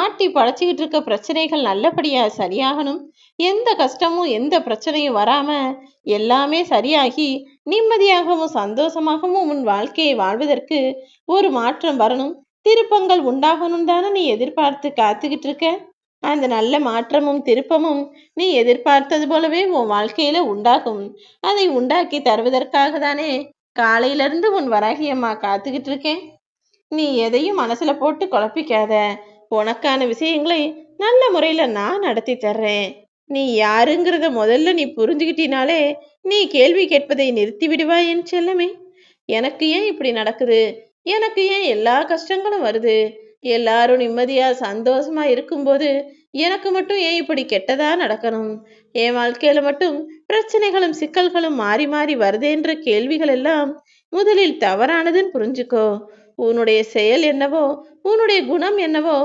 ஆட்டி படைச்சிக்கிட்டு இருக்க பிரச்சனைகள் நல்லபடியா சரியாகணும். எந்த கஷ்டமும் எந்த பிரச்சனையும் வராம எல்லாமே சரியாகி நிம்மதியாகவும் சந்தோஷமாகவும் உன் வாழ்க்கையை வாழ்வதற்கு ஒரு மாற்றம் வரணும், திருப்பங்கள் உண்டாகணும் தானே நீ எதிர்பார்த்து காத்துக்கிட்டு இருக்க. அந்த நல்ல மாற்றமும் திருப்பமும் நீ எதிர்பார்த்தது போலவே உன் வாழ்க்கையில உண்டாகும். அதை உண்டாக்கி தருவதற்காக தானே காலையிலிருந்து உன் வராகி அம்மா காத்துக்கிட்டு இருக்கேன். நீ எதையும் மனசுல போட்டு குழப்பிக்காத. உனக்கான விஷயங்களை நல்ல முறையில நான் நடத்தி தர்றேன். நீ யாருங்கிறத முதல்ல நீ புரிஞ்சுக்கிட்டினாலே நீ கேள்வி கேட்பதை நிறுத்தி விடுவாய் என் செல்லமே. எனக்கு ஏன் இப்படி நடக்குது, எனக்கு ஏன் எல்லா கஷ்டங்களும் வருது, எல்லாரும் நிம்மதியா சந்தோஷமா இருக்கும்போது எனக்கு மட்டும் ஏன் இப்படி கெட்டதா நடக்கணும், என் வாழ்க்கையில மட்டும் பிரச்சனைகளும் சிக்கல்களும் மாறி மாறி வருதேன்ற கேள்விகள் எல்லாம் முதலில் தவறானதுன்னு புரிஞ்சுக்கோ. உன்னுடைய செயல் என்னவோ, உன்னுடைய குணம் என்னவோ,